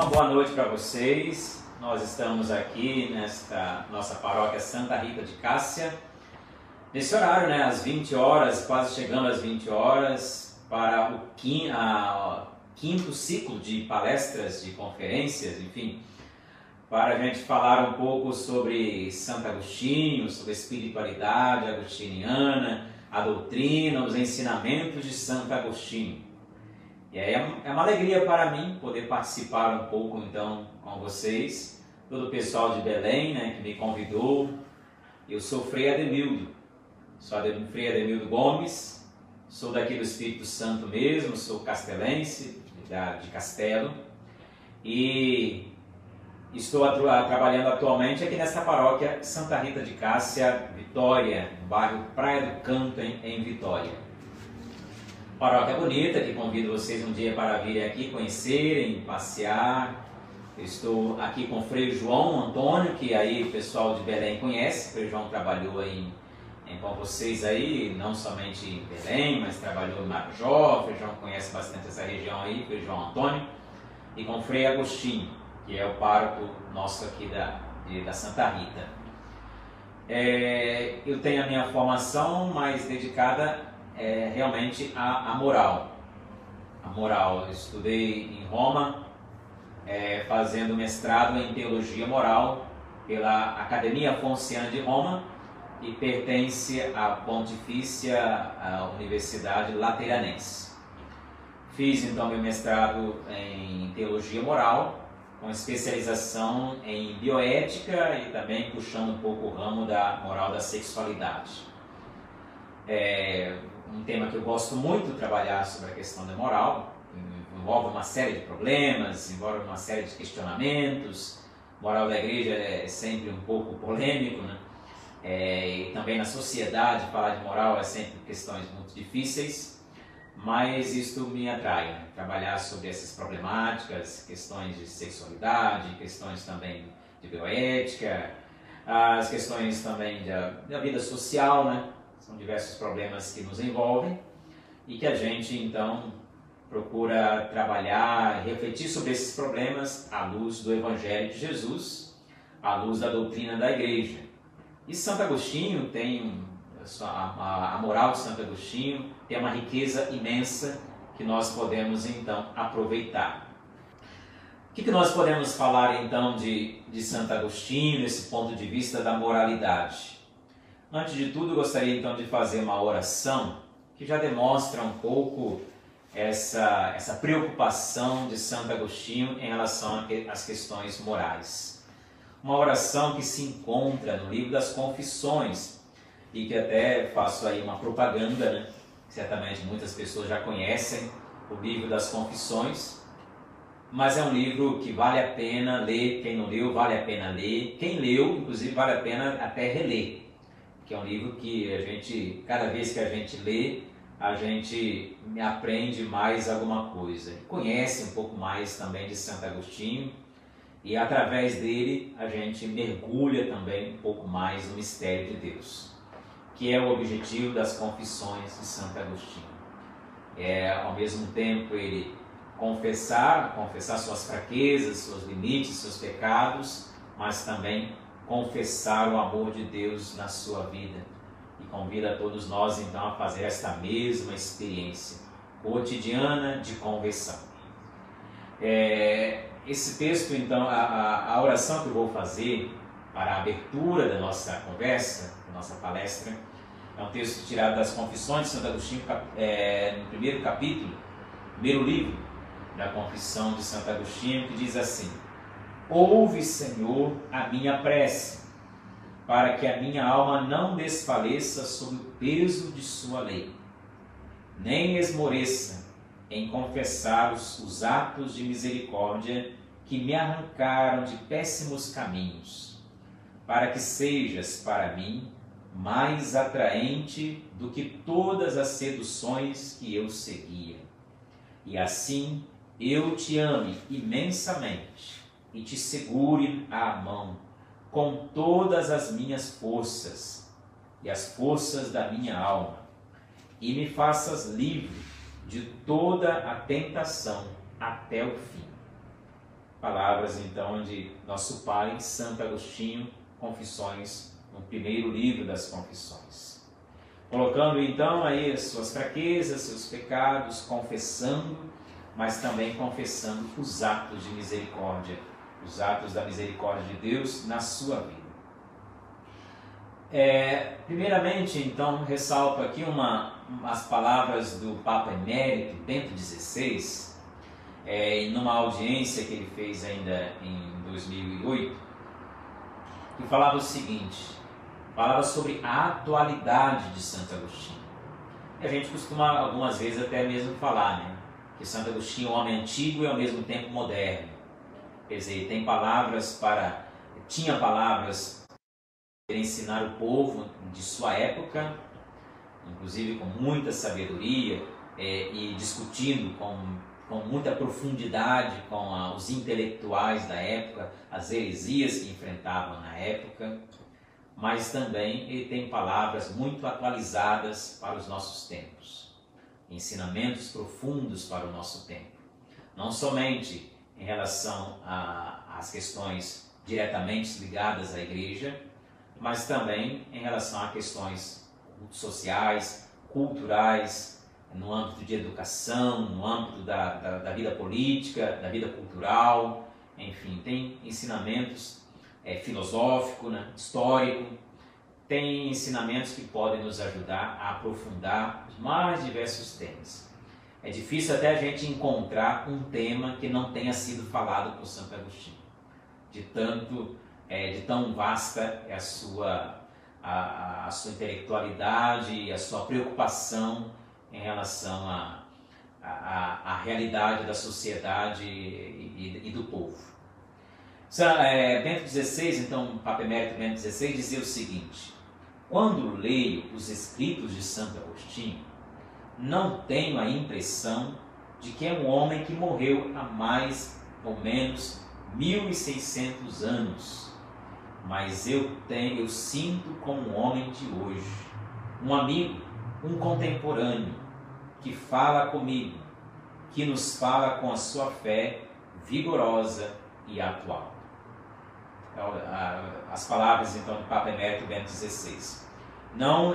boa noite para vocês. Nós estamos aqui nesta nossa paróquia Santa Rita de Cássia, nesse horário, às 20 horas, quase chegando às 20 horas, para o quinto ciclo de palestras, de conferências, enfim, para a gente falar um pouco sobre Santo Agostinho, sobre a espiritualidade agostiniana, a doutrina, os ensinamentos de Santo Agostinho. E aí é uma alegria para mim poder participar um pouco então com vocês, todo o pessoal de Belém, que me convidou. Eu sou Frei Ademildo, Frei Ademildo Gomes, sou daqui do Espírito Santo mesmo, sou castelense, de Castelo, e estou trabalhando atualmente aqui nesta paróquia Santa Rita de Cássia, Vitória, no bairro Praia do Canto, em Vitória. Paróquia bonita, que convido vocês um dia para virem aqui conhecerem, passear. Eu estou aqui com o Frei João Antônio, que aí o pessoal de Belém conhece. O Frei João trabalhou com vocês aí, não somente em Belém, mas trabalhou em Marajó. O Frei João conhece bastante essa região aí, Frei João Antônio. E com o Frei Agostinho, que é o pároco nosso aqui da Santa Rita. Eu tenho a minha formação mais dedicada realmente à moral. A moral, eu estudei em Roma, fazendo mestrado em Teologia Moral pela Academia Fonciana de Roma, e pertence à Pontifícia Universidade Lateranense. Fiz então meu mestrado em Teologia Moral, com especialização em bioética e também puxando um pouco o ramo da moral da sexualidade. Um tema que eu gosto muito trabalhar sobre a questão da moral, envolve uma série de problemas, envolve uma série de questionamentos. Moral da igreja é sempre um pouco polêmico, e também na sociedade falar de moral é sempre questões muito difíceis, mas isto me atrai, trabalhar sobre essas problemáticas, questões de sexualidade, questões também de bioética, as questões também da vida social, São diversos problemas que nos envolvem e que a gente, então, procura trabalhar, refletir sobre esses problemas à luz do Evangelho de Jesus, à luz da doutrina da Igreja. E Santo Agostinho tem, a moral de Santo Agostinho tem uma riqueza imensa que nós podemos, então, aproveitar. O que nós podemos falar, então, de Santo Agostinho, nesse ponto de vista da moralidade? Antes de tudo, gostaria então de fazer uma oração que já demonstra um pouco essa preocupação de Santo Agostinho em relação às questões morais. Uma oração que se encontra no livro das Confissões e que até faço aí uma propaganda, certamente muitas pessoas já conhecem o livro das Confissões, mas é um livro que vale a pena ler. Quem não leu, vale a pena ler. Quem leu, inclusive, vale a pena até reler. Que é um livro que a gente, cada vez que a gente lê, a gente aprende mais alguma coisa. Conhece um pouco mais também de Santo Agostinho e através dele a gente mergulha também um pouco mais no mistério de Deus, que é o objetivo das Confissões de Santo Agostinho. Ao mesmo tempo ele confessar suas fraquezas, seus limites, seus pecados, mas também confessar o amor de Deus na sua vida, e convida a todos nós então a fazer esta mesma experiência cotidiana de conversão. Esse texto então, a oração que eu vou fazer para a abertura da nossa conversa, da nossa palestra, é um texto tirado das Confissões de Santo Agostinho, no primeiro capítulo, primeiro livro da Confissão de Santo Agostinho, que diz assim: ouve, Senhor, a minha prece, para que a minha alma não desfaleça sob o peso de sua lei, nem esmoreça em confessar os atos de misericórdia que me arrancaram de péssimos caminhos, para que sejas para mim mais atraente do que todas as seduções que eu seguia, e assim eu te ame imensamente e te segure à mão com todas as minhas forças e as forças da minha alma, e me faças livre de toda a tentação até o fim. palavras então de nosso pai Santo Agostinho, Confissões, no primeiro livro das Confissões. Colocando então aí as suas fraquezas, seus pecados, confessando, mas também confessando os atos de misericórdia, os atos da misericórdia de Deus na sua vida. Primeiramente, então, ressalto aqui as palavras do Papa Emérito Bento XVI, numa audiência que ele fez ainda em 2008, que falava o seguinte, falava sobre a atualidade de Santo Agostinho. E a gente costuma algumas vezes até mesmo falar, né, que Santo Agostinho é um homem antigo e ao mesmo tempo moderno. Quer dizer, tinha palavras para ensinar o povo de sua época, inclusive com muita sabedoria e discutindo com muita profundidade com os intelectuais da época, as heresias que enfrentavam na época, mas também ele tem palavras muito atualizadas para os nossos tempos, ensinamentos profundos para o nosso tempo, não somente em relação às questões diretamente ligadas à igreja, mas também em relação a questões sociais, culturais, no âmbito de educação, no âmbito da vida política, da vida cultural, enfim, tem ensinamentos filosófico, né, histórico, tem ensinamentos que podem nos ajudar a aprofundar os mais diversos temas. É difícil até a gente encontrar um tema que não tenha sido falado por Santo Agostinho, de tão vasta é a sua intelectualidade e a sua preocupação em relação à realidade da sociedade e do povo. Bento XVI, então, o Papa Emérito Bento XVI, dizia o seguinte: quando leio os escritos de Santo Agostinho, não tenho a impressão de que é um homem que morreu há mais ou menos 1600 anos, mas eu sinto como um homem de hoje, um amigo, um contemporâneo, que fala comigo, que nos fala com a sua fé vigorosa e atual. As palavras então do Papa Emérito Bento XVI.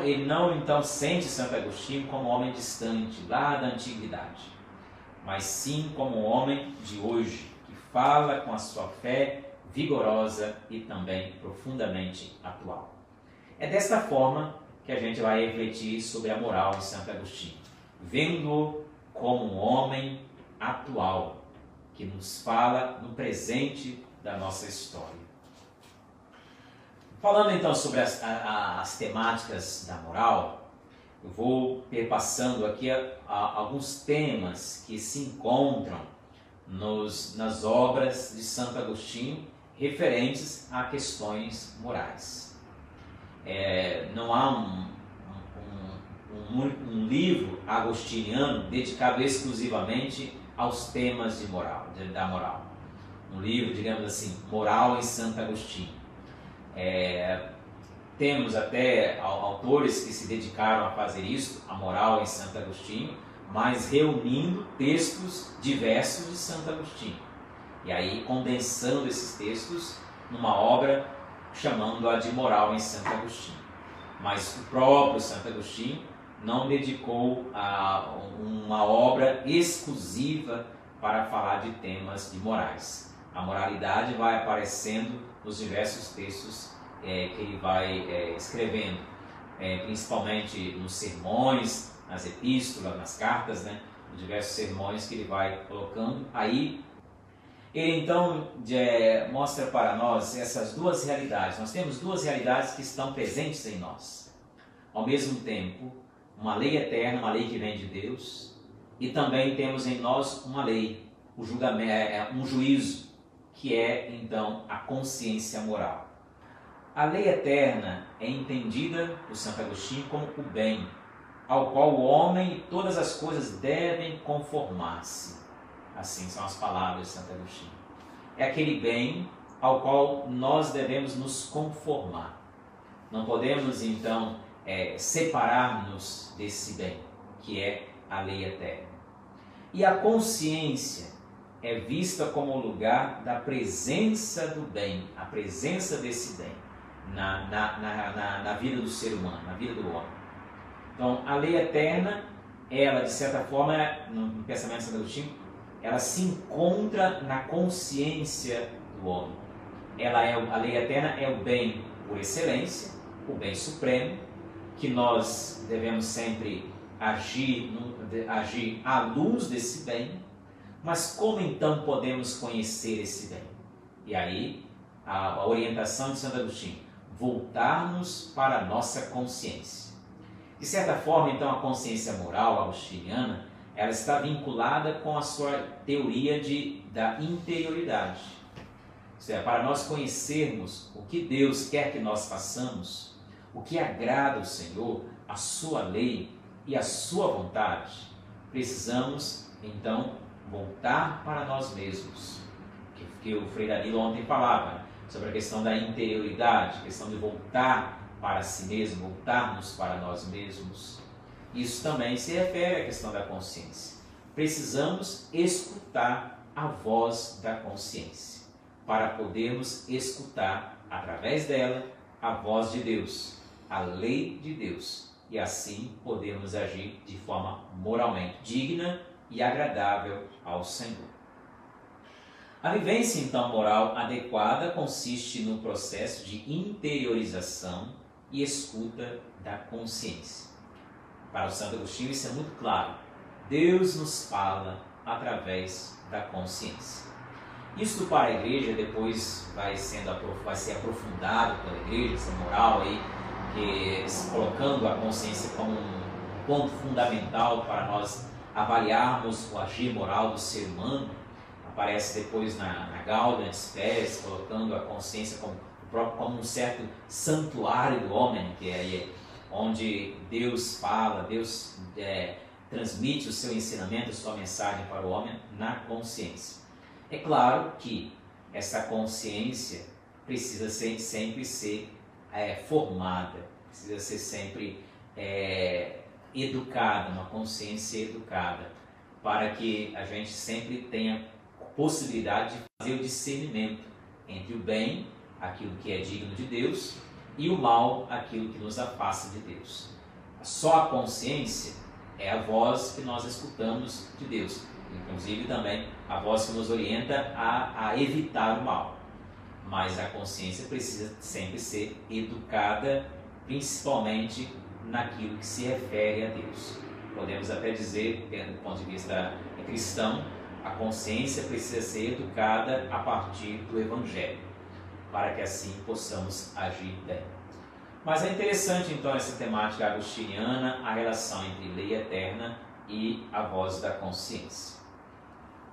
Ele não então sente Santo Agostinho como um homem distante, lá da antiguidade, mas sim como um homem de hoje, que fala com a sua fé vigorosa e também profundamente atual. É desta forma que a gente vai refletir sobre a moral de Santo Agostinho, vendo-o como um homem atual, que nos fala no presente da nossa história. Falando então sobre as temáticas da moral, eu vou perpassando aqui alguns temas que se encontram nas obras de Santo Agostinho referentes a questões morais. Não há um livro agostiniano dedicado exclusivamente aos temas da moral. Um livro, digamos assim, Moral em Santo Agostinho. Temos até autores que se dedicaram a fazer isso, a moral em Santo Agostinho, mas reunindo textos diversos de Santo Agostinho. E aí condensando esses textos numa obra, chamando-a de Moral em Santo Agostinho. Mas o próprio Santo Agostinho não dedicou uma obra exclusiva para falar de temas de morais. A moralidade vai aparecendo nos diversos textos que ele vai escrevendo, principalmente nos sermões, nas epístolas, nas cartas, né, os diversos sermões que ele vai colocando. Aí ele então mostra para nós essas duas realidades. Nós temos duas realidades que estão presentes em nós. Ao mesmo tempo, uma lei eterna, uma lei que vem de Deus, e também temos em nós uma lei, um juízo, que é então a consciência moral. A lei eterna é entendida por Santo Agostinho como o bem, ao qual o homem e todas as coisas devem conformar-se. Assim são as palavras de Santo Agostinho. É aquele bem ao qual nós devemos nos conformar. Não podemos então separar-nos desse bem, que é a lei eterna. E a consciência é vista como o lugar da presença do bem, a presença desse bem na vida do ser humano, na vida do homem. Então, a lei eterna, ela, de certa forma, no pensamento de Santo Agostinho, ela se encontra na consciência do homem. A lei eterna é o bem por excelência, o bem supremo, que nós devemos sempre agir à luz desse bem. Mas como então podemos conhecer esse bem? E aí, a orientação de Santo Agostinho, voltarmos para a nossa consciência. De certa forma, então, a consciência moral agostiniana, ela está vinculada com a sua teoria da interioridade. Isto é, para nós conhecermos o que Deus quer que nós façamos, o que agrada ao Senhor, a sua lei e a sua vontade, precisamos, então, voltar para nós mesmos. Que o Frei Danilo ontem falava sobre a questão da interioridade, a questão de voltar para si mesmo, voltarmos para nós mesmos. Isso também se refere à questão da consciência. Precisamos escutar a voz da consciência, para podermos escutar, através dela, a voz de Deus, a lei de Deus, e assim podermos agir de forma moralmente digna e agradável ao Senhor. A vivência, então, moral adequada consiste no processo de interiorização e escuta da consciência. Para o Santo Agostinho isso é muito claro. Deus nos fala através da consciência. Isto para a igreja depois vai ser aprofundado pela igreja, essa moral aí, colocando a consciência como um ponto fundamental para nós avaliarmos o agir moral do ser humano. Aparece depois na Gaudium et Spes, colocando a consciência como um certo santuário do homem, que é onde Deus fala, Deus transmite o seu ensinamento, a sua mensagem para o homem na consciência. É claro que essa consciência precisa sempre ser formada, precisa ser sempre educada, uma consciência educada, para que a gente sempre tenha possibilidade de fazer o discernimento entre o bem, aquilo que é digno de Deus, e o mal, aquilo que nos afasta de Deus. Só a consciência é a voz que nós escutamos de Deus, inclusive também a voz que nos orienta a evitar o mal. Mas a consciência precisa sempre ser educada, principalmente naquilo que se refere a Deus. Podemos até dizer, do ponto de vista cristão, a consciência precisa ser educada a partir do Evangelho, para que assim possamos agir bem. Mas é interessante então essa temática agostiniana, a relação entre lei eterna e a voz da consciência.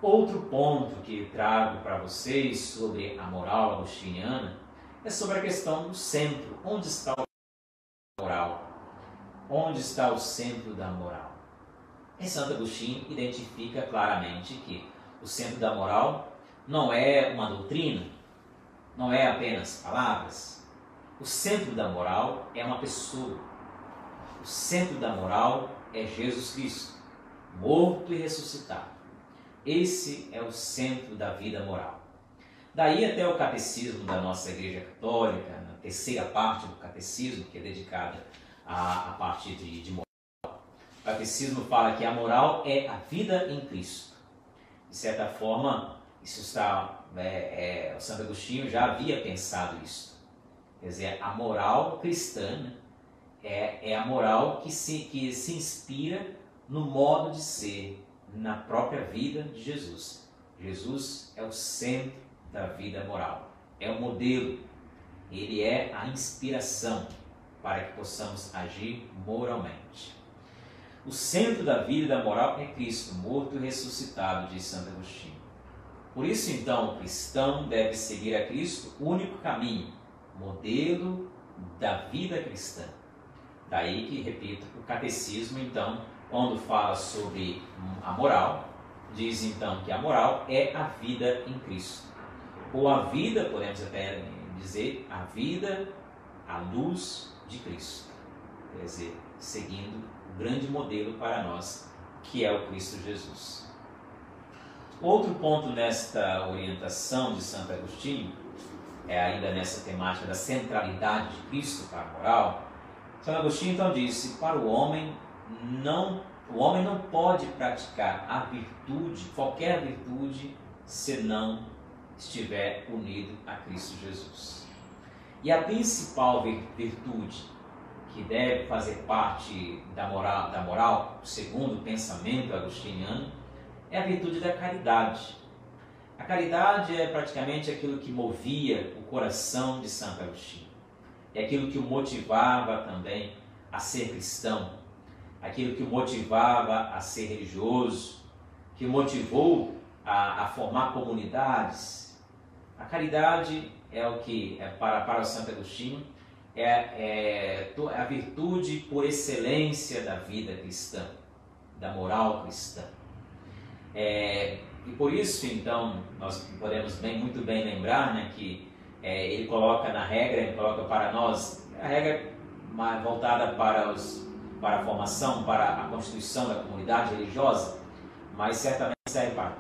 Outro ponto que trago para vocês sobre a moral agostiniana é sobre a questão do centro. Onde está a moral? Onde está o centro da moral? E Santo Agostinho identifica claramente que o centro da moral não é uma doutrina, não é apenas palavras. O centro da moral é uma pessoa. O centro da moral é Jesus Cristo, morto e ressuscitado. Esse é o centro da vida moral. Daí até o catecismo da nossa Igreja Católica, na terceira parte do catecismo, que é dedicada à parte de moral. O catecismo fala que a moral é a vida em Cristo. De certa forma, isso está, o Santo Agostinho já havia pensado isso. Quer dizer, a moral cristã é a moral que se inspira no modo de ser, na própria vida de Jesus. Jesus é o centro da vida moral, é o modelo, ele é a inspiração para que possamos agir moralmente. O centro da vida e da moral é Cristo, morto e ressuscitado, diz Santo Agostinho. Por isso, então, o cristão deve seguir a Cristo, o único caminho, modelo da vida cristã. Daí que, repito, o catecismo, então, quando fala sobre a moral, diz então que a moral é a vida em Cristo. Ou a vida, podemos até dizer, a vida à luz de Cristo. Quer dizer, seguindo o grande modelo para nós, que é o Cristo Jesus. Outro ponto nesta orientação de Santo Agostinho, ainda nessa temática da centralidade de Cristo para a moral, Santo Agostinho então disse: para o homem não pode praticar a virtude, qualquer virtude, se não estiver unido a Cristo Jesus. E a principal virtude que deve fazer parte da moral, segundo o pensamento agostiniano, é a virtude da caridade. A caridade é praticamente aquilo que movia o coração de Santo Agostinho. É aquilo que o motivava também a ser cristão, aquilo que o motivava a ser religioso, que o motivou a formar comunidades. A caridade é o que, para o Santo Agostinho, é a virtude por excelência da vida cristã, da moral cristã. E por isso, então, nós podemos muito bem lembrar, né, que ele coloca na regra, ele coloca para nós, a regra voltada para a formação, para a constituição da comunidade religiosa, mas certamente serve para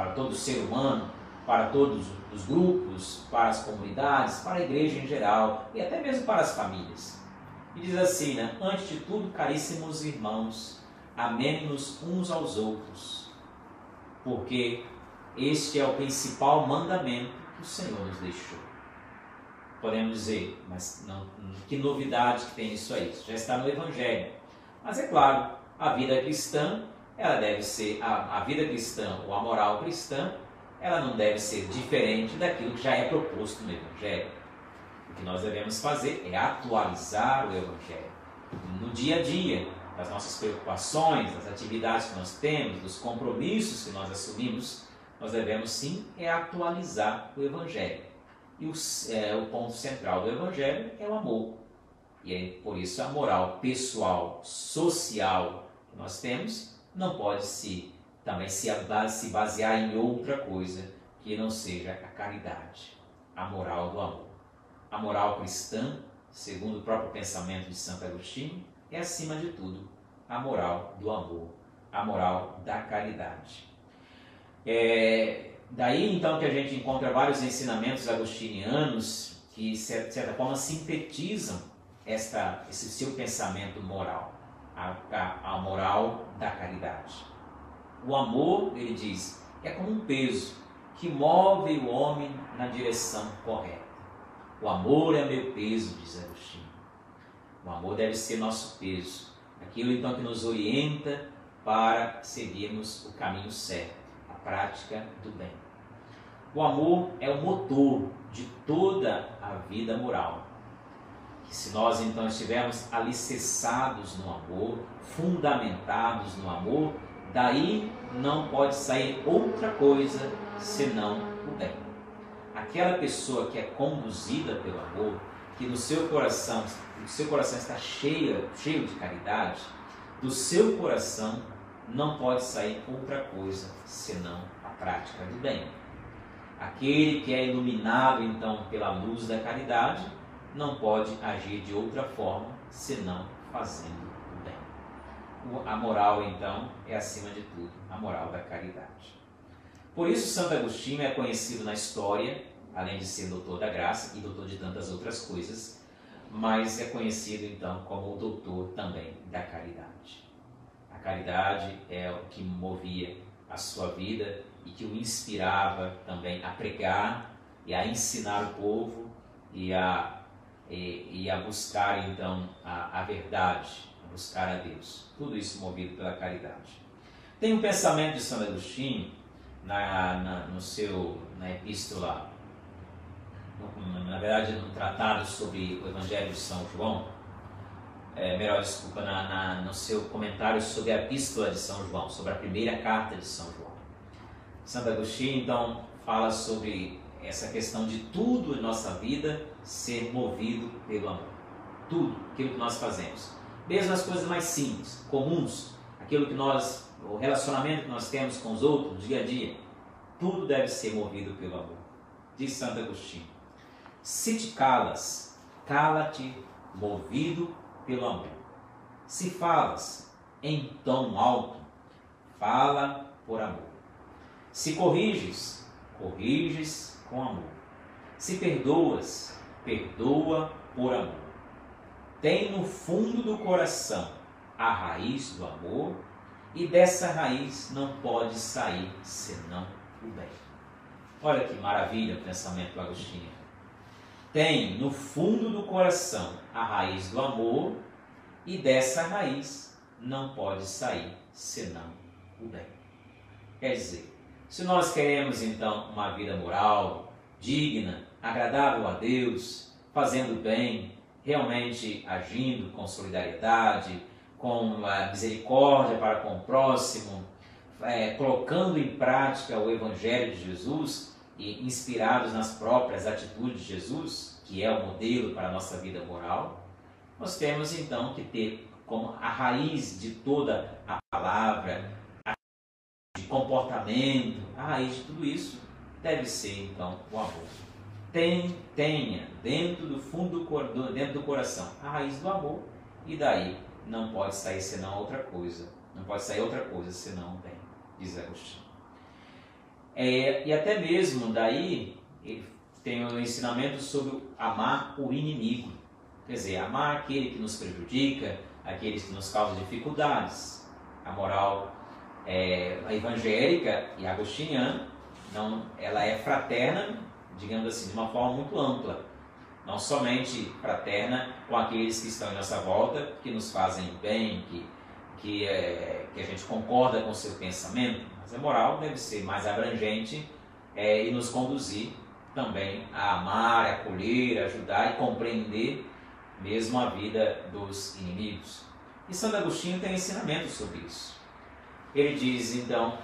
todo ser humano, para todos os grupos, para as comunidades, para a igreja em geral e até mesmo para as famílias. E diz assim, né? Antes de tudo, caríssimos irmãos, amemo-nos uns aos outros, porque este é o principal mandamento que o Senhor nos deixou. Podemos dizer, mas não, que novidade que tem isso aí? Isso já está no Evangelho. Mas é claro, a vida cristã, ela deve ser, a vida cristã ou a moral cristã, ela não deve ser diferente daquilo que já é proposto no Evangelho. O que nós devemos fazer é atualizar o Evangelho. No dia a dia, das nossas preocupações, das atividades que nós temos, dos compromissos que nós assumimos, nós devemos sim atualizar o Evangelho. E o ponto central do Evangelho é o amor. E é por isso a moral pessoal, social que nós temos, não pode também se basear em outra coisa que não seja a caridade, a moral do amor. A moral cristã, segundo o próprio pensamento de Santo Agostinho, é acima de tudo a moral do amor, a moral da caridade. Daí então que a gente encontra vários ensinamentos agostinianos que de certa forma sintetizam esse seu pensamento moral, a moral da caridade. O amor, ele diz, é como um peso que move o homem na direção correta. O amor é meu peso, diz Agostinho. O amor deve ser nosso peso, aquilo então que nos orienta para seguirmos o caminho certo, a prática do bem. O amor é o motor de toda a vida moral. Que se nós então estivermos alicerçados no amor, fundamentados no amor, daí não pode sair outra coisa senão o bem. Aquela pessoa que é conduzida pelo amor, que no seu coração está cheio de caridade, do seu coração não pode sair outra coisa senão a prática do bem. Aquele que é iluminado então pela luz da caridade não pode agir de outra forma senão fazendo o bem. A moral então é acima de tudo a moral da caridade. Por isso Santo Agostinho é conhecido na história, além de ser doutor da graça e doutor de tantas outras coisas, mas é conhecido então como o doutor também da caridade. A caridade é o que movia a sua vida e que o inspirava também a pregar e a ensinar o povo e a buscar então a verdade, a buscar a Deus. Tudo isso movido pela caridade. Tem um pensamento de Santo Agostinho na epístola, na verdade no tratado sobre o Evangelho de São João, no seu comentário sobre a epístola de São João, sobre a primeira carta de São João. Santo Agostinho então fala sobre essa questão de tudo em nossa vida ser movido pelo amor. Tudo, aquilo que nós fazemos. Mesmo as coisas mais simples, comuns, o relacionamento que nós temos com os outros, no dia a dia, tudo deve ser movido pelo amor. Diz Santo Agostinho: se te calas, cala-te movido pelo amor. Se falas em tom alto, fala por amor. Se corriges, corriges com amor. Se perdoas, perdoa por amor. Tem no fundo do coração a raiz do amor, e dessa raiz não pode sair senão o bem. Olha que maravilha o pensamento do Agostinho. Tem no fundo do coração a raiz do amor, e dessa raiz não pode sair senão o bem. Quer dizer, se nós queremos então uma vida moral, digna, agradável a Deus, fazendo bem, realmente agindo com solidariedade, com misericórdia para com o próximo, colocando em prática o Evangelho de Jesus e inspirados nas próprias atitudes de Jesus, que é o modelo para a nossa vida moral, nós temos então que ter como a raiz de toda a palavra, de comportamento, a raiz de tudo isso deve ser então o amor. Tenha dentro do fundo dentro do coração a raiz do amor, e daí não pode sair senão outra coisa. Não pode sair outra coisa senão o bem, diz Agostinho. E até mesmo daí ele tem o ensinamento sobre amar o inimigo. Quer dizer, amar aquele que nos prejudica, aqueles que nos causam dificuldades. A moral a evangélica e agostiniana, ela é fraterna, digamos assim, de uma forma muito ampla. Não somente fraterna com aqueles que estão em nossa volta, que nos fazem bem, que a gente concorda com o seu pensamento, mas a moral deve ser mais abrangente e nos conduzir também a amar, a acolher, a ajudar e compreender mesmo a vida dos inimigos. E Santo Agostinho tem ensinamento sobre isso. Ele diz, então,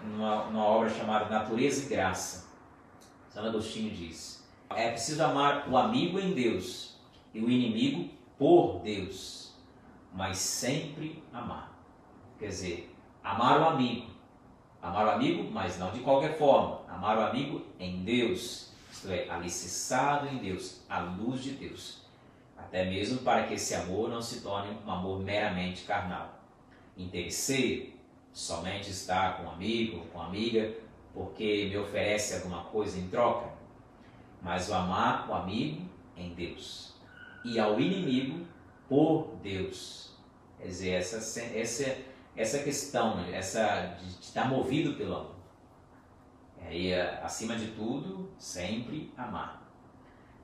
numa obra chamada Natureza e Graça, Santo Agostinho diz: é preciso amar o amigo em Deus e o inimigo por Deus, mas sempre amar. Quer dizer, amar o amigo, mas não de qualquer forma, amar o amigo em Deus, isto é, alicerçado em Deus, à luz de Deus, até mesmo para que esse amor não se torne um amor meramente carnal, interesseiro, somente estar com um amigo ou com uma amiga porque me oferece alguma coisa em troca, mas o amar o amigo em Deus e ao inimigo por Deus. Quer dizer, essa questão, de estar movido pelo amor. E acima de tudo, sempre amar.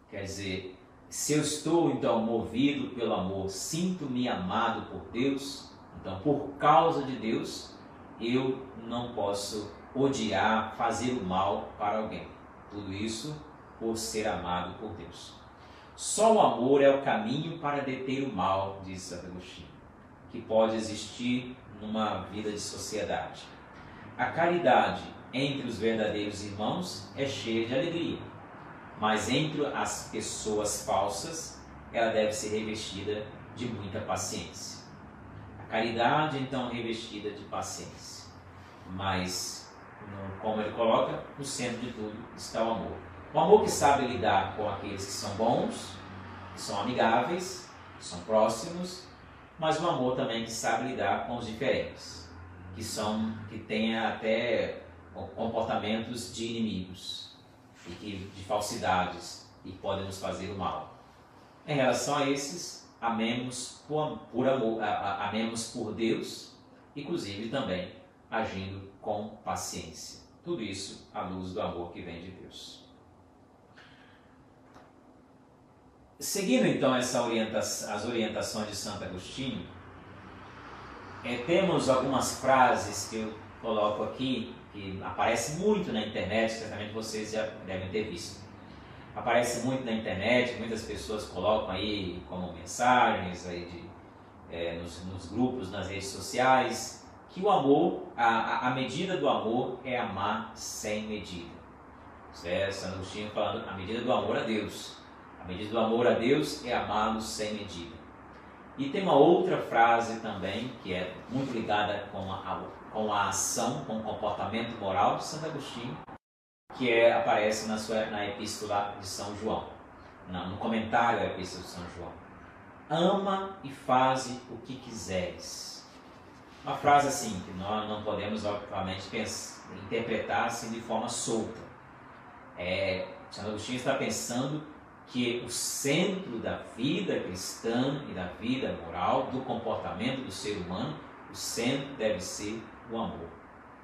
Quer dizer, se eu estou então movido pelo amor, sinto-me amado por Deus, então por causa de Deus, eu não posso odiar, fazer o mal para alguém. Tudo isso por ser amado por Deus. Só o amor é o caminho para deter o mal, diz Santo Agostinho, que pode existir numa vida de sociedade. A caridade entre os verdadeiros irmãos é cheia de alegria, mas entre as pessoas falsas, ela deve ser revestida de muita paciência. A caridade, então, revestida de paciência, mas, como ele coloca, no centro de tudo está o amor. O amor que sabe lidar com aqueles que são bons, que são amigáveis, que são próximos, mas o amor também que sabe lidar com os diferentes, que têm até comportamentos de inimigos e de falsidades e podem nos fazer o mal. Em relação a esses, amemos por amor, amemos por Deus, inclusive também agindo com paciência. Tudo isso à luz do amor que vem de Deus. Seguindo então as orientações de Santo Agostinho, temos algumas frases que eu coloco aqui, que aparecem muito na internet, certamente vocês já devem ter visto. Aparece muito na internet, muitas pessoas colocam aí como mensagens aí nos grupos, nas redes sociais, que o amor, a medida do amor é amar sem medida. Certo? Santo Agostinho falando a medida do amor a Deus. A medida do amor a Deus é amá-lo sem medida. E tem uma outra frase também, que é muito ligada com a ação, com o comportamento moral de Santo Agostinho, que aparece na Epístola de São João, no comentário da Epístola de São João. Ama e faze o que quiseres. Uma frase assim, que nós não podemos, obviamente, interpretar assim de forma solta. Santo Agostinho está pensando que o centro da vida cristã e da vida moral, do comportamento do ser humano, o centro deve ser o amor.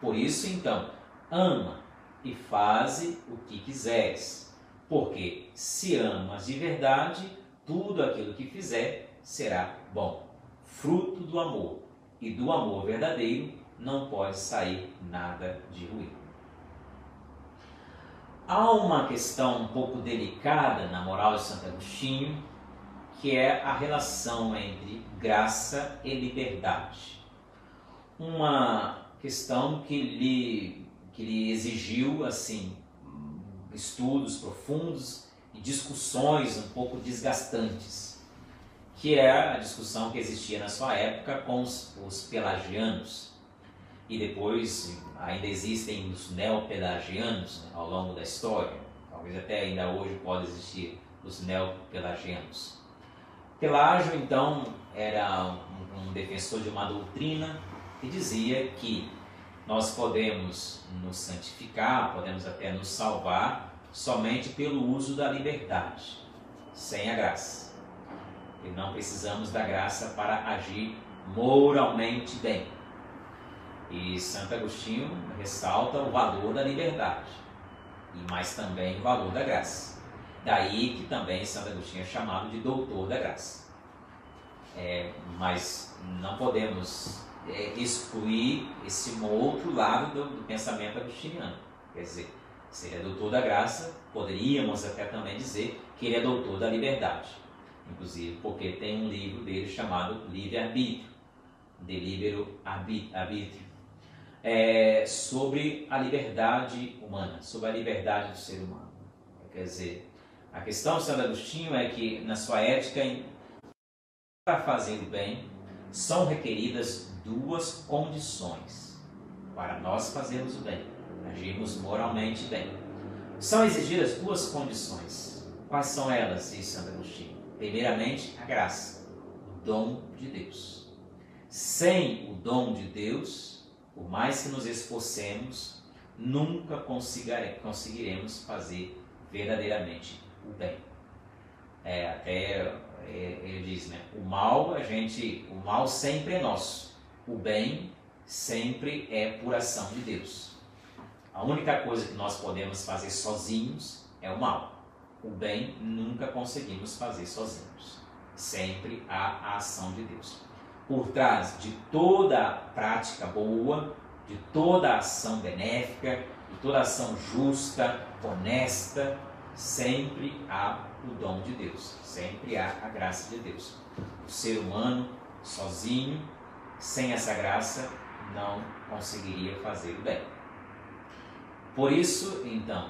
Por isso, então, ama e faze o que quiseres, porque se amas de verdade, tudo aquilo que fizer será bom. Fruto do amor, e do amor verdadeiro não pode sair nada de ruim. Há uma questão um pouco delicada na moral de Santo Agostinho, que é a relação entre graça e liberdade. Uma questão que lhe exigiu assim estudos profundos e discussões um pouco desgastantes, que é a discussão que existia na sua época com os pelagianos, e depois ainda existem os neopelagianos, né, ao longo da história. Talvez até ainda hoje pode existir os neopelagianos. Pelágio, então, era um defensor de uma doutrina que dizia que nós podemos nos santificar, podemos até nos salvar somente pelo uso da liberdade, sem a graça. E não precisamos da graça para agir moralmente bem. E Santo Agostinho ressalta o valor da liberdade, mas também o valor da graça. Daí que também Santo Agostinho é chamado de doutor da graça. Mas não podemos excluir esse outro lado do pensamento agostiniano. Quer dizer, se ele é doutor da graça, poderíamos até também dizer que ele é doutor da liberdade. Inclusive porque tem um livro dele chamado Livre-Arbítrio, De Libero Arbitrio, sobre a liberdade humana, sobre a liberdade do ser humano. Quer dizer, a questão de Santo Agostinho é que na sua ética, para fazer o bem, são requeridas duas condições para nós fazermos o bem, agirmos moralmente bem. São exigidas duas condições. Quais são elas, diz Santo Agostinho? Primeiramente, a graça, o dom de Deus. Sem o dom de Deus, por mais que nos esforcemos, nunca conseguiremos fazer verdadeiramente o bem. Até ele diz, né? O mal sempre é nosso, o bem sempre é por ação de Deus. A única coisa que nós podemos fazer sozinhos é o mal. O bem nunca conseguimos fazer sozinhos. Sempre há a ação de Deus. Por trás de toda prática boa, de toda ação benéfica, de toda ação justa, honesta, sempre há o dom de Deus, sempre há a graça de Deus. O ser humano, sozinho, sem essa graça, não conseguiria fazer o bem. Por isso, então,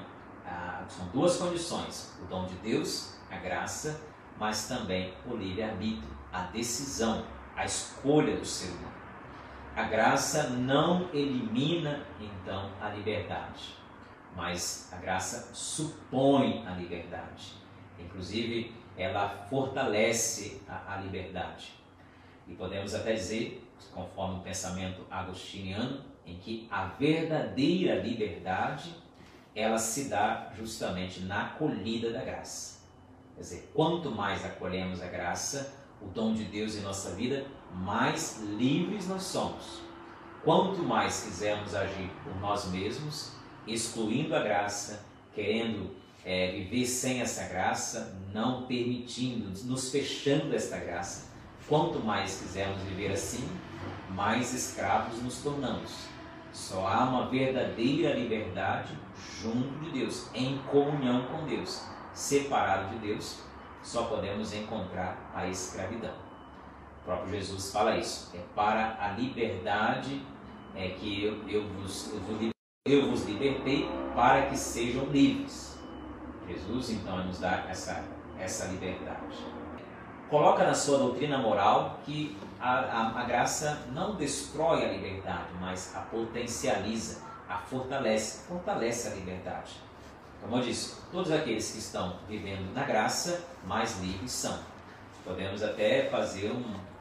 são duas condições: o dom de Deus, a graça, mas também o livre-arbítrio, a decisão, a escolha do ser humano. A graça não elimina, então, a liberdade, mas a graça supõe a liberdade. Inclusive, ela fortalece a liberdade. E podemos até dizer, conforme o pensamento agostiniano, em que a verdadeira liberdade, ela se dá justamente na acolhida da graça. Quer dizer, quanto mais acolhemos a graça, o dom de Deus em nossa vida, mais livres nós somos. Quanto mais quisermos agir por nós mesmos, excluindo a graça, querendo viver sem essa graça, não permitindo, nos fechando esta graça, quanto mais quisermos viver assim, mais escravos nos tornamos. Só há uma verdadeira liberdade junto de Deus, em comunhão com Deus. Separado de Deus, só podemos encontrar a escravidão. O próprio Jesus fala isso. É para a liberdade que eu vos libertei, para que sejam livres. Jesus, então, nos dá essa liberdade. Coloca na sua doutrina moral que a graça não destrói a liberdade, mas a potencializa, a fortalece a liberdade. Como eu disse, todos aqueles que estão vivendo na graça, mais livres são. Podemos até fazer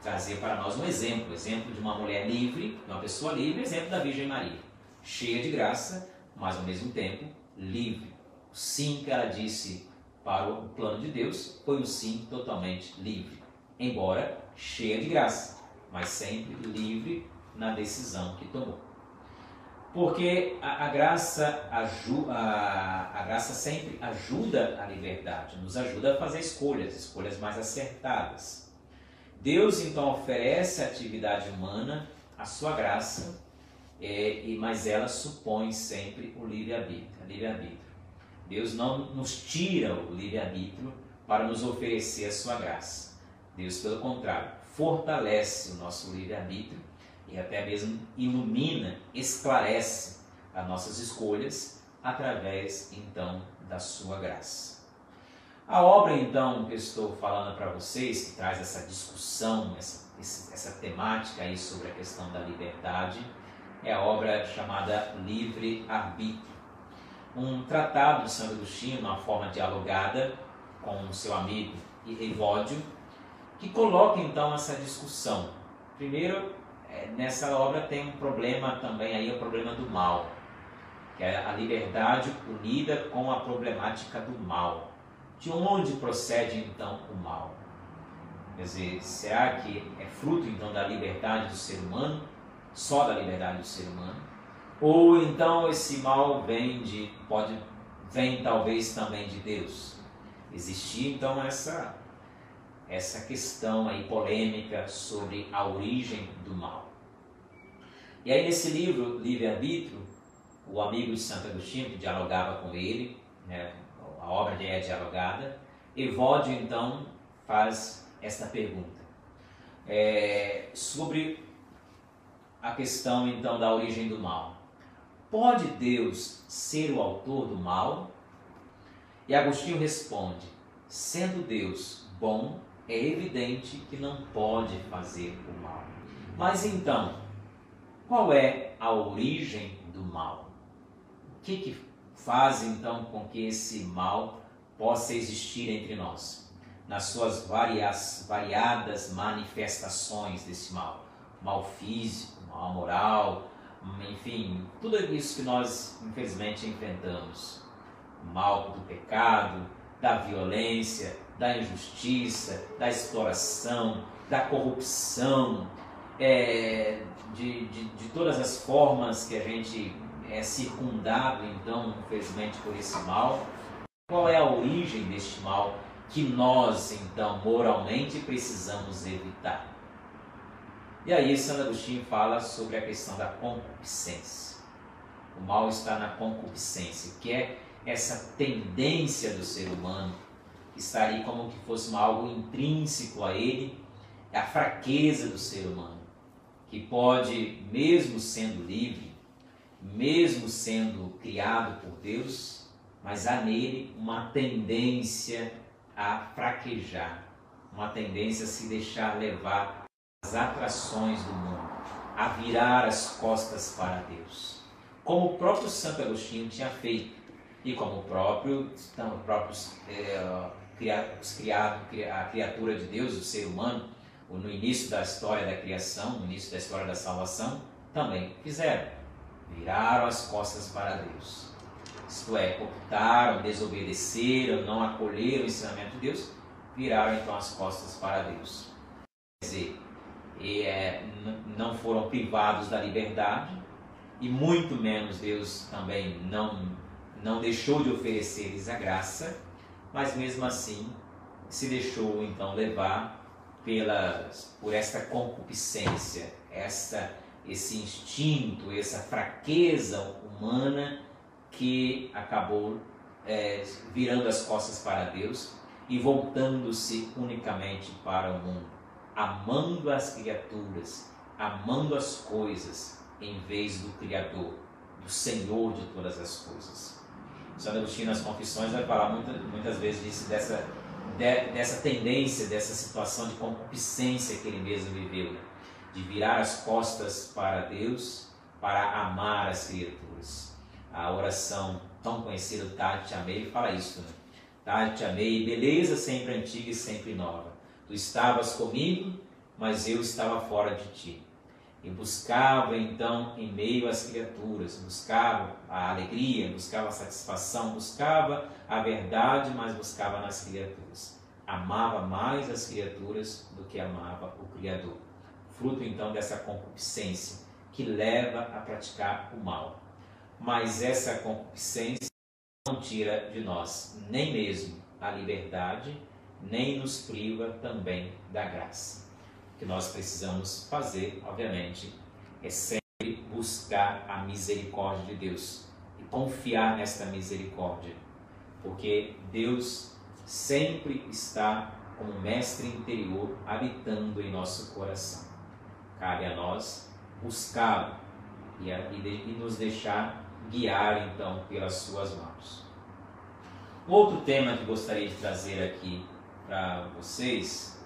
trazer para nós um exemplo de uma mulher livre, de uma pessoa livre, exemplo da Virgem Maria, cheia de graça, mas ao mesmo tempo livre. O sim que ela disse para o plano de Deus foi um sim totalmente livre, embora cheia de graça, mas sempre livre na decisão que tomou. Porque a graça sempre ajuda a liberdade, nos ajuda a fazer escolhas mais acertadas. Deus então oferece à atividade humana a sua graça, mas ela supõe sempre o livre-arbítrio. Deus não nos tira o livre-arbítrio para nos oferecer a sua graça. Deus, pelo contrário, fortalece o nosso livre-arbítrio e até mesmo ilumina, esclarece as nossas escolhas através, então, da sua graça. A obra, então, que eu estou falando para vocês, que traz essa discussão, essa temática aí sobre a questão da liberdade, é a obra chamada Livre-Arbítrio. Um tratado de Santo Agostinho, uma forma dialogada com o seu amigo Evódio, que coloca, então, essa discussão. Primeiro, nessa obra tem um problema também, aí, o problema do mal, que é a liberdade unida com a problemática do mal. De onde procede então o mal? Quer dizer, será que é fruto então da liberdade do ser humano, só da liberdade do ser humano? Ou então esse mal vem talvez também de Deus? Existia então essa questão aí polêmica sobre a origem do mal. E aí nesse livro, Livre-Arbítrio, o amigo de Santo Agostinho, que dialogava com ele, né, a obra é dialogada, Evódio então faz esta pergunta sobre a questão então da origem do mal. Pode Deus ser o autor do mal? E Agostinho responde: sendo Deus bom, é evidente que não pode fazer o mal. Mas então, qual é a origem do mal? O que faz então com que esse mal possa existir entre nós? Nas suas variadas manifestações desse mal. Mal físico, mal moral, enfim, tudo isso que nós infelizmente enfrentamos. O mal do pecado, da violência, da injustiça, da exploração, da corrupção, de todas as formas que a gente é circundado, então, infelizmente, por esse mal. Qual é a origem deste mal que nós, então, moralmente precisamos evitar? E aí, Santo Agostinho fala sobre a questão da concupiscência. O mal está na concupiscência, que é essa tendência do ser humano, que está ali como que fosse algo intrínseco a ele, é a fraqueza do ser humano, que pode, mesmo sendo livre, mesmo sendo criado por Deus, mas há nele uma tendência a fraquejar, uma tendência a se deixar levar às atrações do mundo, a virar as costas para Deus, como o próprio Santo Agostinho tinha feito, e como a criatura de Deus, o ser humano, no início da história da criação, no início da história da salvação, também fizeram. Viraram as costas para Deus. Isto é, optaram, desobedeceram, não acolheram o ensinamento de Deus, viraram então as costas para Deus. Quer dizer, não foram privados da liberdade, e muito menos Deus também não deixou de oferecer-lhes a graça, mas mesmo assim se deixou então levar por esta concupiscência, esse instinto, essa fraqueza humana que acabou virando as costas para Deus e voltando-se unicamente para o mundo, amando as criaturas, amando as coisas, em vez do Criador, do Senhor de todas as coisas. Santo Agostinho, nas Confissões, vai falar muitas vezes dessa tendência, dessa situação de concupiscência que ele mesmo viveu, né? De virar as costas para Deus, para amar as criaturas. A oração tão conhecida, Tade te amei, fala isso, né? Tade te amei, beleza sempre antiga e sempre nova. Tu estavas comigo mas eu estava fora de ti. E buscava então em meio às criaturas, buscava a alegria, buscava a satisfação, buscava a verdade, mas buscava nas criaturas. Amava mais as criaturas do que amava o Criador. Fruto então dessa concupiscência que leva a praticar o mal. Mas essa concupiscência não tira de nós nem mesmo a liberdade, nem nos priva também da graça. O que nós precisamos fazer, obviamente, é sempre buscar a misericórdia de Deus e confiar nesta misericórdia, porque Deus sempre está como mestre interior habitando em nosso coração. Cabe a nós buscá-lo e nos deixar guiar então pelas suas mãos. Outro tema que gostaria de trazer aqui para vocês,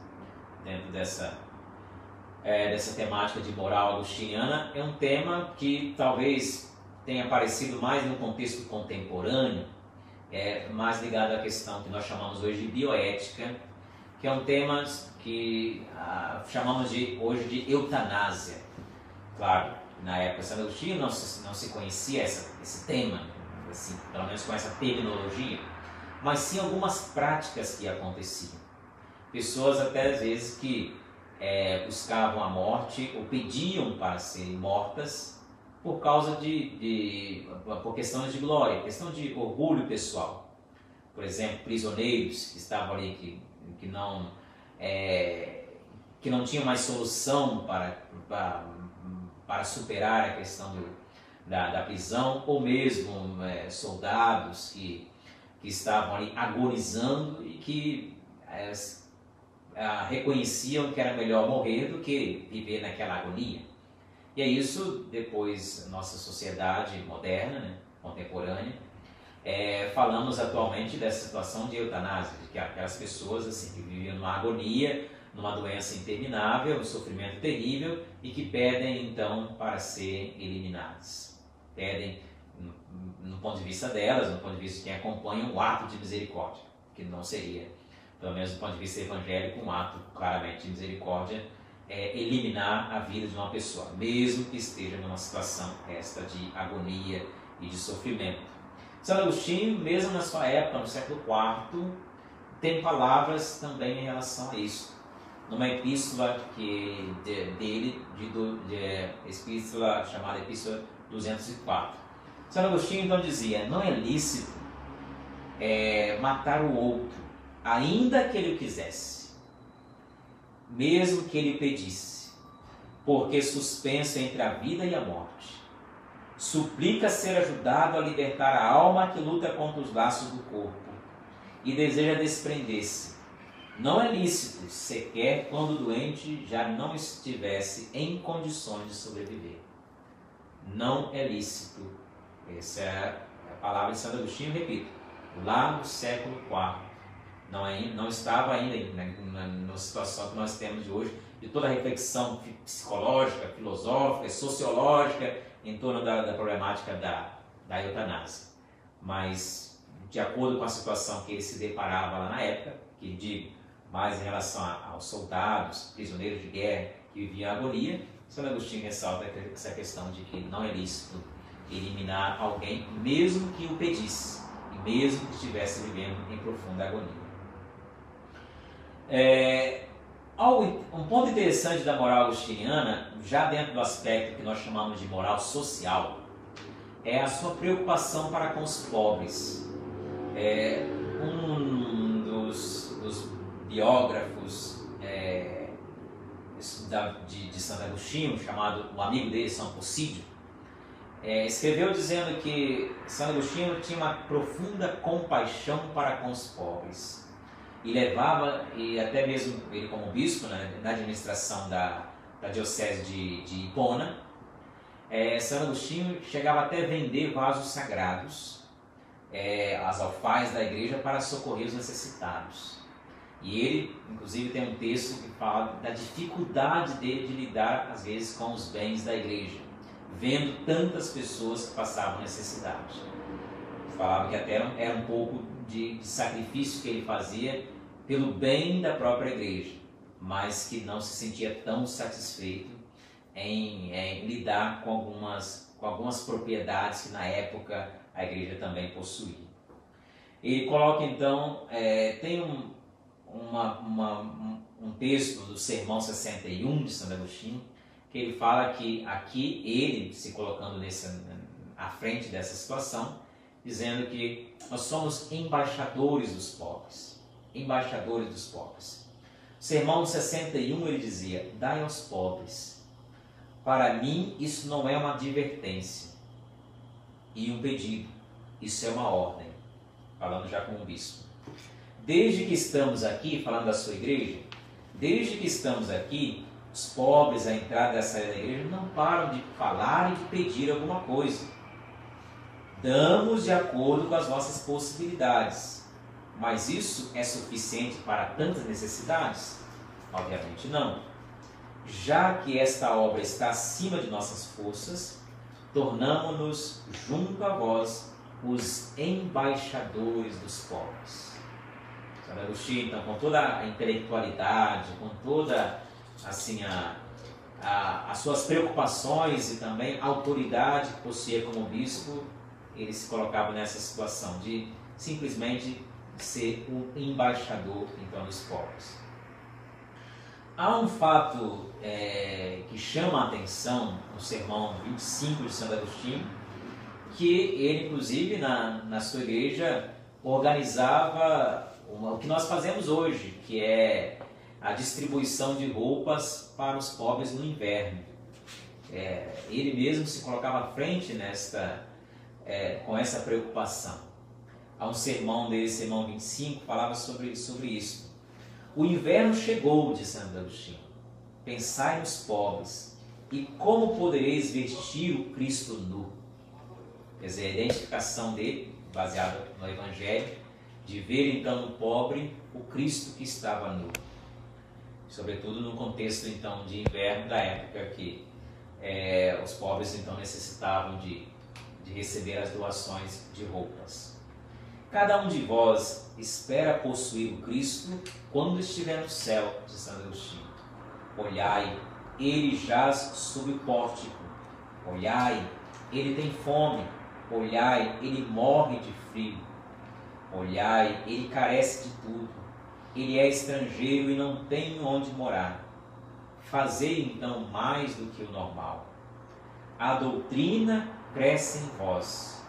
dentro dessa temática de moral agostiniana, é um tema que talvez tenha aparecido mais no contexto contemporâneo, mais ligado à questão que nós chamamos hoje de bioética, que é um tema que chamamos hoje de eutanásia. Claro, na época de Santo Agostinho não se conhecia esse tema, assim, pelo menos com essa terminologia, mas sim algumas práticas que aconteciam. Pessoas até às vezes que buscavam a morte ou pediam para serem mortas por causa por questões de glória, questão de orgulho pessoal. Por exemplo, prisioneiros que estavam ali que não tinham mais solução para superar a questão da prisão, ou mesmo soldados que estavam ali agonizando e que reconheciam que era melhor morrer do que viver naquela agonia. E é isso, depois, nossa sociedade moderna, né, contemporânea, falamos atualmente dessa situação de eutanásia, de que aquelas pessoas assim, que viviam numa agonia, numa doença interminável, um sofrimento terrível, e que pedem então para serem eliminadas. Pedem, no ponto de vista delas, no ponto de vista de quem acompanha, um ato de misericórdia, que não seria, pelo menos do ponto de vista evangélico, um ato claramente de misericórdia, eliminar a vida de uma pessoa, mesmo que esteja numa situação esta de agonia e de sofrimento. Santo Agostinho, mesmo na sua época, no século IV, tem palavras também em relação a isso. Numa epístola epístola chamada Epístola 204. Santo Agostinho então dizia: não é lícito matar o outro, ainda que ele o quisesse, mesmo que ele o pedisse, porque suspenso entre a vida e a morte. Suplica ser ajudado a libertar a alma que luta contra os laços do corpo e deseja desprender-se. Não é lícito, sequer quando o doente já não estivesse em condições de sobreviver. Não é lícito. Essa é a palavra de Santo Agostinho, repito, lá no século IV. Não estava ainda na situação que nós temos de hoje, de toda a reflexão psicológica, filosófica, sociológica em torno da problemática da eutanásia. Mas, de acordo com a situação que ele se deparava lá na época, que digo, mais em relação aos soldados, prisioneiros de guerra que viviam a agonia, Santo Agostinho ressalta essa questão de que não é lícito eliminar alguém, mesmo que o pedisse, e mesmo que estivesse vivendo em profunda agonia. Um ponto interessante da moral agostiniana, já dentro do aspecto que nós chamamos de moral social, é a sua preocupação para com os pobres. Um dos biógrafos de Santo Agostinho, chamado o amigo dele, São Possídio, escreveu dizendo que Santo Agostinho tinha uma profunda compaixão para com os pobres e levava, e até mesmo ele como bispo, né, na administração da diocese de Hipona, Santo Agostinho chegava até a vender vasos sagrados, as alfaias da igreja, para socorrer os necessitados. E ele, inclusive, tem um texto que fala da dificuldade dele de lidar, às vezes, com os bens da igreja, vendo tantas pessoas que passavam necessidade. Falava que até era um pouco de sacrifício que ele fazia pelo bem da própria igreja. mas que não se sentia tão satisfeito em lidar com algumas propriedades que na época a igreja também possuía. Ele coloca então, tem um texto do Sermão 61 de Santo Agostinho, que ele fala que aqui ele se colocando à frente dessa situação, dizendo que nós somos embaixadores dos pobres. Embaixadores dos pobres. O Sermão 61 ele dizia: dai aos pobres. Para mim isso não é uma advertência e um pedido, isso é uma ordem. Falando já com o bispo. Desde que estamos aqui, falando da sua igreja, desde que estamos aqui, os pobres à entrada dessa igreja não param de falar e de pedir alguma coisa. Damos de acordo com as nossas possibilidades. Mas isso é suficiente para tantas necessidades? Obviamente não. Já que esta obra está acima de nossas forças, tornamo-nos junto a vós os embaixadores dos pobres. Santo Agostinho, então, com toda a intelectualidade, com toda assim, as suas preocupações e também a autoridade que possuía como bispo, ele se colocava nessa situação de simplesmente ser o embaixador então dos pobres. Há um fato que chama a atenção no sermão 25 de Santo Agostinho, que ele inclusive na sua igreja organizava o que nós fazemos hoje, que é a distribuição de roupas para os pobres no inverno. Ele mesmo se colocava à frente com essa preocupação. Há um sermão dele, sermão 25, falava sobre isso. O inverno chegou, diz Santo Agostinho. Pensai nos pobres, e como podereis vestir o Cristo nu? Quer dizer, a identificação dele, baseada no Evangelho, de ver então no pobre o Cristo que estava nu. Sobretudo no contexto então de inverno da época que os pobres então necessitavam de receber as doações de roupas. Cada um de vós espera possuir o Cristo quando estiver no céu, diz Santo Agostinho. Olhai, ele jaz sob o pórtico. Olhai, ele tem fome. Olhai, ele morre de frio. Olhai, ele carece de tudo. Ele é estrangeiro e não tem onde morar. Fazei então mais do que o normal. A doutrina cresce em vós,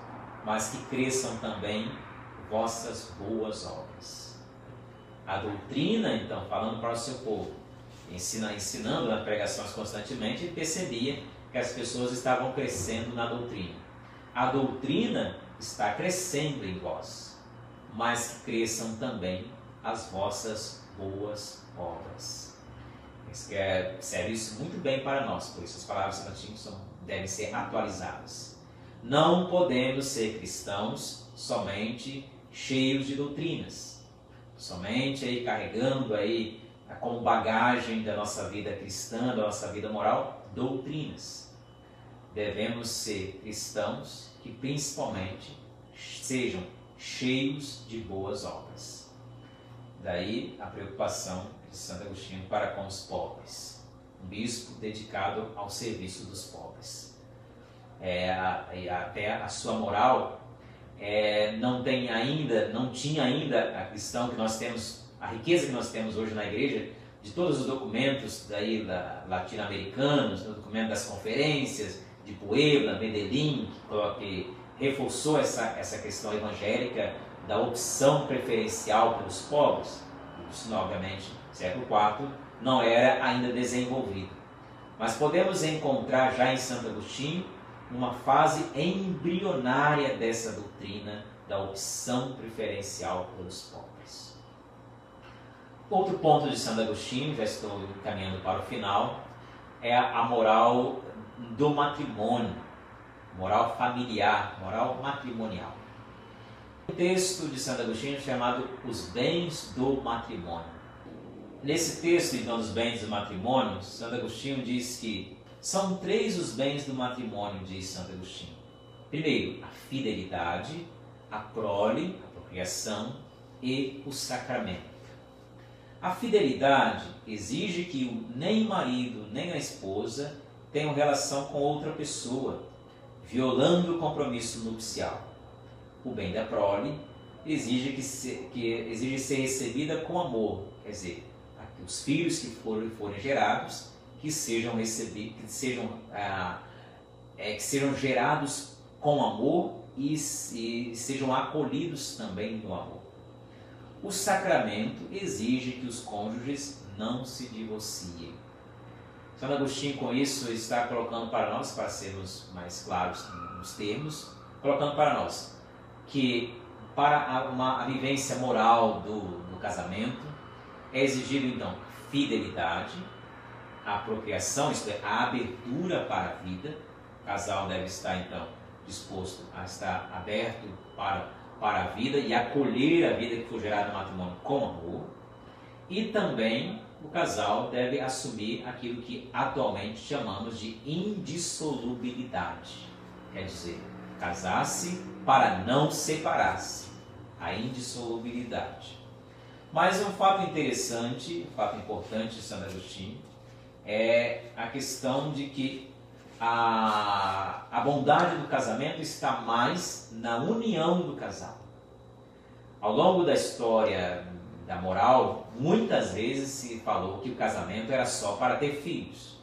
mas que cresçam também vossas boas obras. A doutrina, então, falando para o seu povo, ensinando nas pregações constantemente, ele percebia que as pessoas estavam crescendo na doutrina. A doutrina está crescendo em vós, mas que cresçam também as vossas boas obras. Serve isso muito bem para nós, por isso as palavras de Santo Agostinho devem ser atualizadas. Não podemos ser cristãos somente cheios de doutrinas, somente aí carregando aí como bagagem da nossa vida cristã, da nossa vida moral, doutrinas. Devemos ser cristãos que principalmente sejam cheios de boas obras. Daí a preocupação de Santo Agostinho para com os pobres, um bispo dedicado ao serviço dos pobres. Até a sua moral não tinha ainda a questão que nós temos, a riqueza que nós temos hoje na igreja, de todos os documentos daí latino-americanos, o documento das conferências de Puebla, Medellín, que reforçou essa questão evangélica da opção preferencial pelos pobres. Isso, obviamente, século IV não era ainda desenvolvido. Mas podemos encontrar já em Santo Agostinho uma fase embrionária dessa doutrina da opção preferencial pelos pobres. Outro ponto de Santo Agostinho, já estou caminhando para o final, é a moral do matrimônio, moral familiar, moral matrimonial. Um texto de Santo Agostinho chamado Os Bens do Matrimônio. Nesse texto, então, dos bens do matrimônio, Santo Agostinho diz que são 3 os bens do matrimônio, diz Santo Agostinho. Primeiro, a fidelidade, a prole, a procriação e o sacramento. A fidelidade exige que nem o marido nem a esposa tenham relação com outra pessoa, violando o compromisso nupcial. O bem da prole exige ser recebida com amor, quer dizer, os filhos que forem gerados, que sejam gerados com amor e sejam acolhidos também no amor. O sacramento exige que os cônjuges não se divorciem. São Agostinho, com isso, está colocando para nós, para sermos mais claros nos termos, colocando para nós que para a vivência moral do casamento é exigido, então, fidelidade, a procriação, isto é, a abertura para a vida. O casal deve estar, então, disposto a estar aberto para a vida e acolher a vida que foi gerada no matrimônio com amor. E também o casal deve assumir aquilo que atualmente chamamos de indissolubilidade. Quer dizer, casar-se para não separar-se. A indissolubilidade. Mas um fato interessante, um fato importante de Santo Agostinho, é a questão de que a bondade do casamento está mais na união do casal. Ao longo da história da moral, muitas vezes se falou que o casamento era só para ter filhos.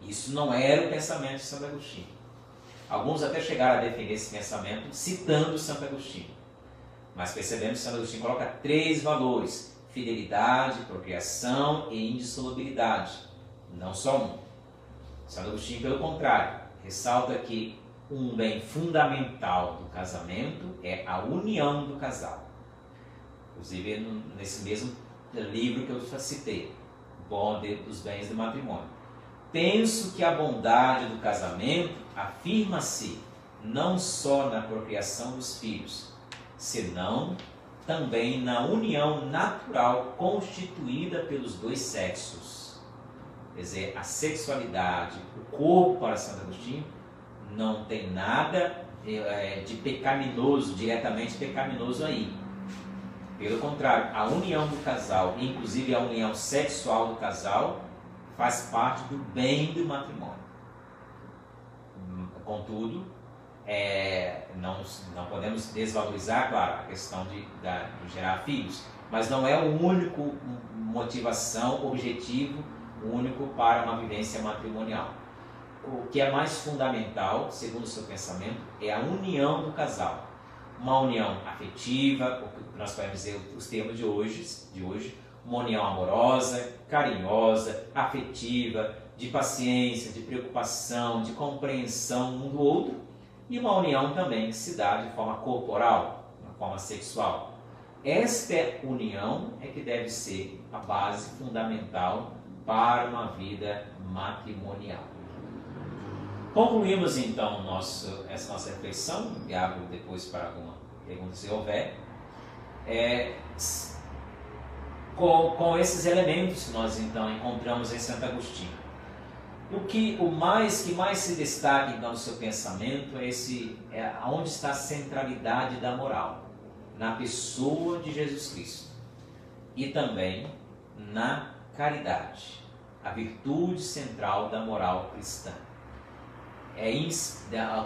Isso não era o pensamento de Santo Agostinho. Alguns até chegaram a defender esse pensamento citando Santo Agostinho. Mas percebemos que Santo Agostinho coloca 3 valores: fidelidade, procriação e indissolubilidade. Não só um. Santo Agostinho, pelo contrário, ressalta que um bem fundamental do casamento é a união do casal. Inclusive nesse mesmo livro que eu já citei, Bonde dos Bens do Matrimônio. Penso que a bondade do casamento afirma-se não só na procriação dos filhos, senão também na união natural constituída pelos dois sexos. Quer dizer, a sexualidade, o corpo, para Santo Agostinho, não tem nada de pecaminoso, diretamente pecaminoso aí. Pelo contrário, a união do casal, inclusive a união sexual do casal, faz parte do bem do matrimônio. Contudo, não podemos desvalorizar, claro, a questão de gerar filhos, mas não é o único motivação, objetivo único para uma vivência matrimonial. O que é mais fundamental, segundo o seu pensamento, é a união do casal. Uma união afetiva, o que nós podemos dizer os termos de hoje, uma união amorosa, carinhosa, afetiva, de paciência, de preocupação, de compreensão um do outro, e uma união também que se dá de forma corporal, de forma sexual. Esta união é que deve ser a base fundamental para uma vida matrimonial. Concluímos então essa nossa reflexão, e abro depois para alguma pergunta se houver, com esses elementos que nós então encontramos em Santo Agostinho. O que mais se destaca então no seu pensamento é onde está a centralidade da moral, na pessoa de Jesus Cristo e também na caridade, a virtude central da moral cristã.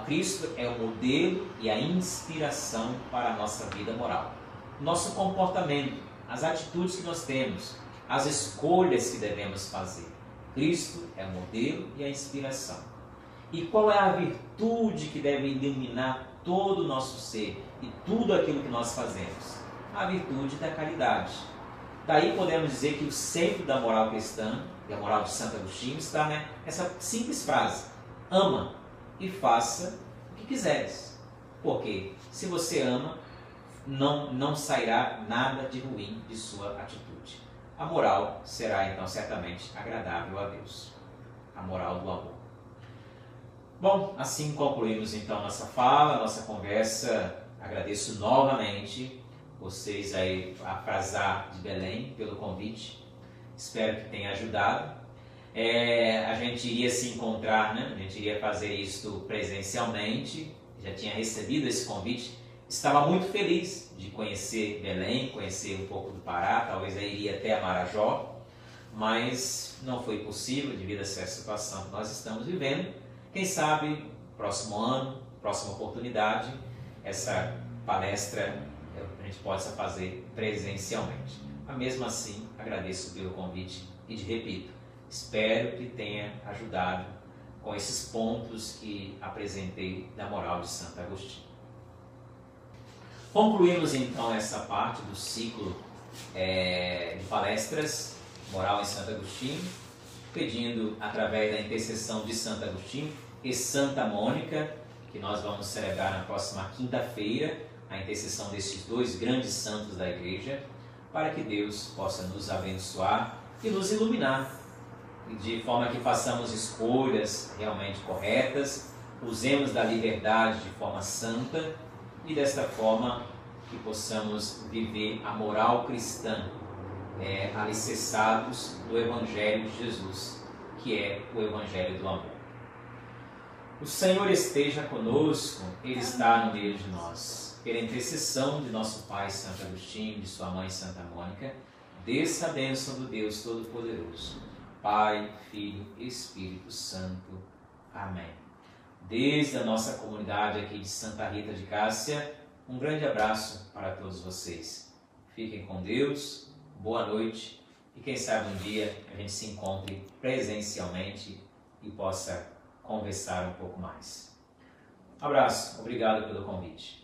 Cristo é o modelo e a inspiração para a nossa vida moral. Nosso comportamento, as atitudes que nós temos, as escolhas que devemos fazer. Cristo é o modelo e a inspiração. E qual é a virtude que deve iluminar todo o nosso ser e tudo aquilo que nós fazemos? A virtude da caridade. Daí podemos dizer que o centro da moral cristã, e a moral de Santo Agostinho, está nessa simples frase: ama e faça o que quiseres. Porque se você ama, não sairá nada de ruim de sua atitude. A moral será então certamente agradável a Deus. A moral do amor. Bom, assim concluímos então nossa fala, nossa conversa. Agradeço novamente vocês aí, a Frazar de Belém, pelo convite. Espero que tenha ajudado. A gente iria se encontrar, né? A gente iria fazer isto presencialmente. Já tinha recebido esse convite. estava muito feliz de conhecer Belém, conhecer um pouco do Pará, talvez aí iria até a Marajó, mas não foi possível devido a essa situação que nós estamos vivendo. Quem sabe, próximo ano, próxima oportunidade, essa palestra a gente possa fazer presencialmente. Mas mesmo assim, agradeço pelo convite e repito, espero que tenha ajudado com esses pontos que apresentei da moral de Santo Agostinho. Concluímos então essa parte do ciclo de palestras Moral em Santo Agostinho, pedindo através da intercessão de Santo Agostinho e Santa Mônica, que nós vamos celebrar na próxima quinta-feira, a intercessão desses dois grandes santos da Igreja, para que Deus possa nos abençoar e nos iluminar, de forma que façamos escolhas realmente corretas, usemos da liberdade de forma santa e desta forma que possamos viver a moral cristã, alicerçados do Evangelho de Jesus, que é o Evangelho do amor. O Senhor esteja conosco, Ele está no meio de nós. Pela intercessão de nosso Pai Santo Agostinho, de sua Mãe Santa Mônica, desça a bênção do Deus Todo-Poderoso, Pai, Filho e Espírito Santo. Amém. Desde a nossa comunidade aqui de Santa Rita de Cássia, um grande abraço para todos vocês. Fiquem com Deus, boa noite e quem sabe um dia a gente se encontre presencialmente e possa conversar um pouco mais. Um abraço, obrigado pelo convite.